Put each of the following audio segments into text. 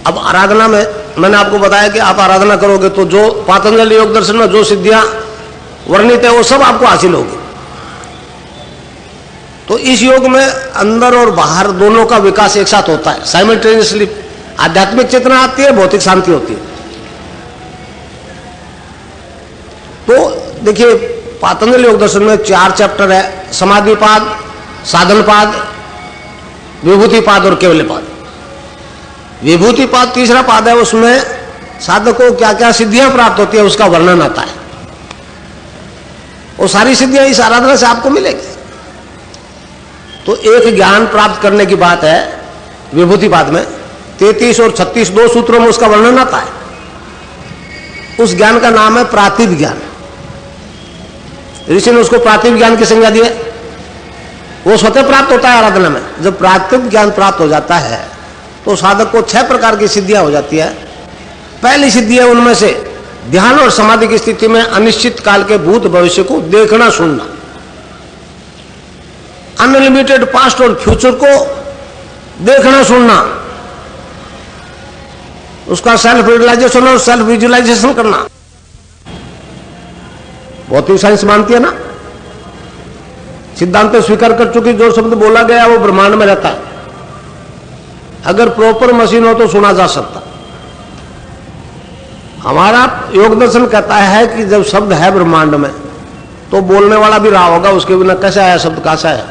अब आराधना में मैंने आपको बताया कि आप आराधना करोगे तो जो पातंजलि योग दर्शन में जो सिद्धियां वर्णित है वो सब आपको हासिल होगी। तो इस योग में अंदर और बाहर दोनों का विकास एक साथ होता है, साइमल्टेनियसली। आध्यात्मिक चेतना आती है, भौतिक शांति होती है। तो देखिए पातंजलि योग दर्शन में 4 चैप्टर है, समाधिपाद, साधनपाद, विभूतिपाद और केवल्यपाद। विभूतिपाद तीसरा पाद है, उसमें साधक को क्या क्या सिद्धियां प्राप्त होती है उसका वर्णन आता है। वो सारी सिद्धियां इस आराधना से आपको मिलेगी। तो एक ज्ञान प्राप्त करने की बात है विभूतिपाद में। 33 और 36 2 सूत्रों में उसका वर्णन आता है। उस ज्ञान का नाम है प्रातिभ ज्ञान। ऋषि ने उसको प्रातिभ ज्ञान की संज्ञा दी है। वो स्वतः प्राप्त होता है आराधना में। जब प्रातिभ ज्ञान प्राप्त हो जाता है तो साधक को 6 प्रकार की सिद्धियां हो जाती है। पहली सिद्धि है उनमें से ध्यान और समाधि की स्थिति में अनिश्चित काल के भूत भविष्य को देखना सुनना, अनलिमिटेड पास्ट और फ्यूचर को देखना सुनना, उसका सेल्फ रियलाइजेशन और सेल्फ विजुअलाइजेशन करना। भौतिक साइंस मानती है ना, सिद्धांत स्वीकार कर चुकी जो शब्द बोला गया वो ब्रह्मांड में रहता है। अगर प्रॉपर मशीन हो तो सुना जा सकता। हमारा योग दर्शन कहता है कि जब शब्द है ब्रह्मांड में तो बोलने वाला भी रहा होगा, उसके बिना कैसे आया शब्द, कहां से आया?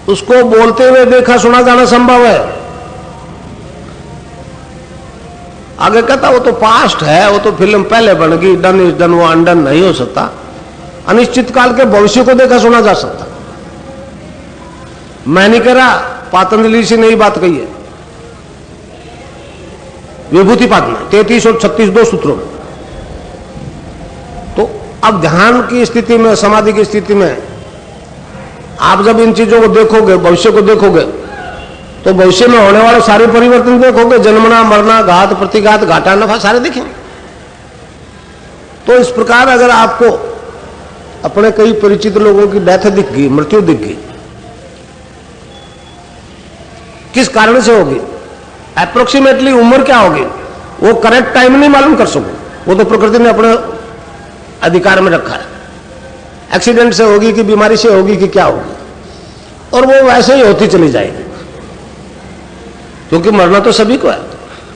उसको बोलते हुए देखा सुना जाना संभव है। आगे कहता वो तो पास्ट है, वो तो फिल्म पहले बन गई, डन इज डन, वो अनडन नहीं हो सकता। अनिश्चित काल के भविष्य को देखा सुना जा सकता। मैं नहीं कह रहा, पातंजलि से नई बात कही है विभूतिपाद में 33 और 36 2 सूत्रों में। तो अब ध्यान की स्थिति में, समाधि की स्थिति में आप जब इन चीजों को देखोगे, भविष्य को देखोगे, तो भविष्य में होने वाले सारे परिवर्तन देखोगे। जन्मना, मरना, घात प्रतिघात, घाटा नफा सारे देखेंगे। तो इस प्रकार अगर आपको अपने कई परिचित लोगों की डेथ दिख गई, मृत्यु दिख गई, किस कारण से होगी, अप्रोक्सीमेटली उम्र क्या होगी, वो करेक्ट टाइम नहीं मालूम कर सको। वो तो प्रकृति ने अपने अधिकार में रखा है। एक्सीडेंट से होगी कि बीमारी से होगी कि क्या होगी, और वो वैसे ही होती चली जाएगी, क्योंकि मरना तो सभी को है,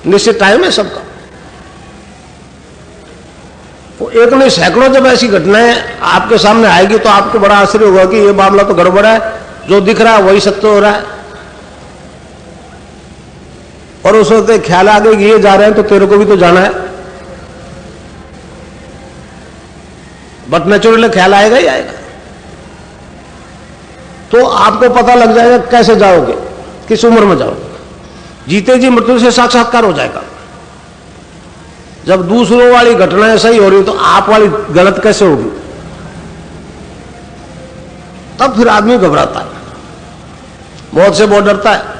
निश्चित टाइम है सबका। वो एक नहीं सैकड़ों जब ऐसी घटनाएं आपके सामने आएगी तो आपको बड़ा आश्चर्य होगा कि ये मामला तो गड़बड़ है, जो दिख रहा है वही सत्य हो रहा है। और उस वक्त ख्याल आ गया कि ये जा रहे हैं तो तेरे को भी तो जाना है, बट नेचुरली ख्याल आएगा ही आएगा। तो आपको पता लग जाएगा कैसे जाओगे, किस उम्र में जाओगे। जीते जी मृत्यु से साक्षात्कार हो जाएगा। जब दूसरों वाली घटनाएं सही हो रही तो आप वाली गलत कैसे होगी, तब फिर आदमी घबराता है, मौत से बहुत डरता है।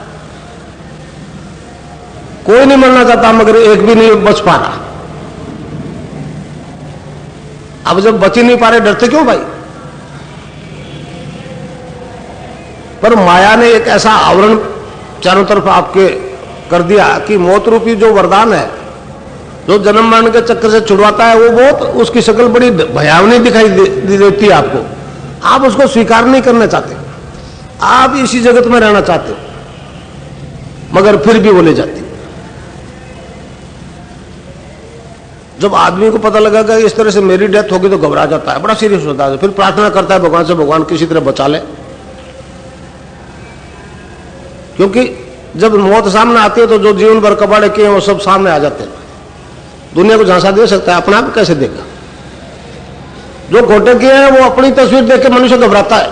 कोई नहीं मरना चाहता, मगर एक भी नहीं बच पा रहा। अब जब बच ही नहीं पा रहे, डरते क्यों भाई? पर माया ने एक ऐसा आवरण चारों तरफ आपके कर दिया कि मौत रूपी जो वरदान है, जो जन्म मरण के चक्कर से छुड़वाता है, वो बहुत, उसकी शक्ल बड़ी भयावनी दिखाई देती है आपको। आप उसको स्वीकार नहीं करना चाहते, आप इसी जगत में रहना चाहते हो, मगर फिर भी वो ले जाती। जब आदमी को पता लगा कि इस तरह से मेरी डेथ होगी तो घबरा जाता है, बड़ा सीरियस होता है। फिर प्रार्थना करता है भगवान से, भगवान किसी तरह बचा ले। क्योंकि जब मौत सामने आती है तो जो जीवन भर कबाड़े किए वो सब सामने आ जाते हैं। दुनिया को झांसा दे सकता है, अपना आप कैसे देगा? जो घोटे किए हैं वो अपनी तस्वीर देख के मनुष्य घबराता है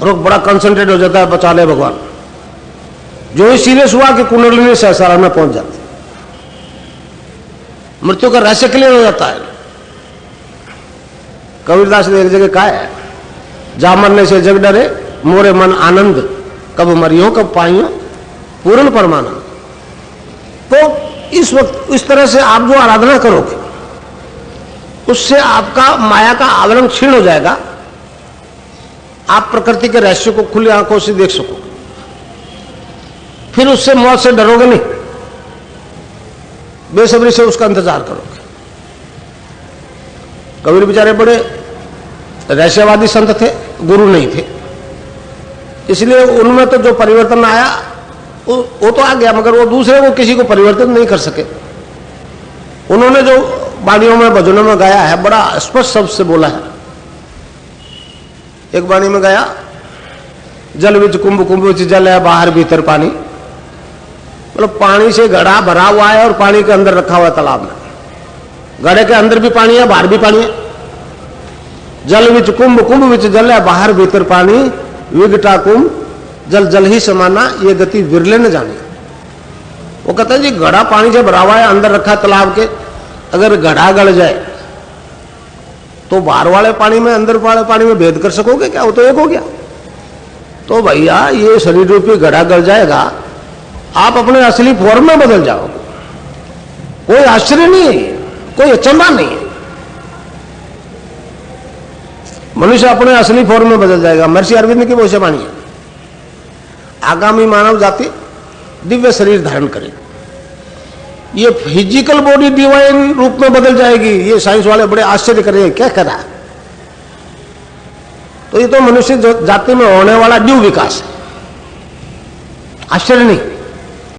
और बड़ा कंसंट्रेट हो जाता है, बचा ले भगवान। जो ही सीरियस हुआ कि कुंडलिनी सहस्रार में पहुंच जाती, मृत्यु का रहस्य क्लियर हो जाता है। कबीरदास ने एक जगह कहा है, जा मरने से जग डरे मोरे मन आनंद, कब मरियो कब पाइयो पूर्ण परमानंद। तो इस वक्त इस तरह से आप जो आराधना करोगे उससे आपका माया का आवरण क्षीण हो जाएगा। आप प्रकृति के रहस्य को खुली आंखों से देख सकोगे, फिर उससे मौत से डरोगे नहीं। बेसब्री से उसका इंतजार करोगे। कबीर बेचारे बड़े रहस्यवादी संत थे, गुरु नहीं थे, इसलिए उनमें तो जो परिवर्तन आया वो तो आ गया, मगर वो दूसरे को किसी को परिवर्तन नहीं कर सके। उन्होंने जो वाणियों में भजनों में गाया है बड़ा स्पष्ट शब्द से बोला है। एक वाणी में गाया, जल विच कुंभ कुंभ विच जल है बाहर भीतर पानी, मतलब पानी से घड़ा भरा हुआ है और पानी के अंदर रखा हुआ है तालाब में। घड़े के अंदर भी पानी है, बाहर भी पानी है। जल विच कुंभ कुंभ विच जल है बाहर भीतर पानी, विघटा कुंभ जल जल ही समाना, ये गति विरले न जानी। वो कहता है जी घड़ा पानी से भरा हुआ है, अंदर रखा है तालाब के, अगर घड़ा गल जाए तो बाहर वाले पानी में अंदर वाले पानी में भेद कर सकोगे क्या? वो तो एक हो गया। तो भैया ये शरीर रूपी घड़ा गल जाएगा, आप अपने असली फॉर्म में बदल जाओगे। कोई आश्चर्य नहीं है, कोई अचंभा नहीं है। मनुष्य अपने असली फॉर्म में बदल जाएगा। महर्षि अरविंद की भविष्यवाणी है, आगामी मानव जाति दिव्य शरीर धारण करे, ये फिजिकल बॉडी डिवाइन रूप में बदल जाएगी। ये साइंस वाले बड़े आश्चर्य करेंगे, क्या करा? तो ये तो मनुष्य जाति में होने वाला न्यू विकास है, आश्चर्य नहीं।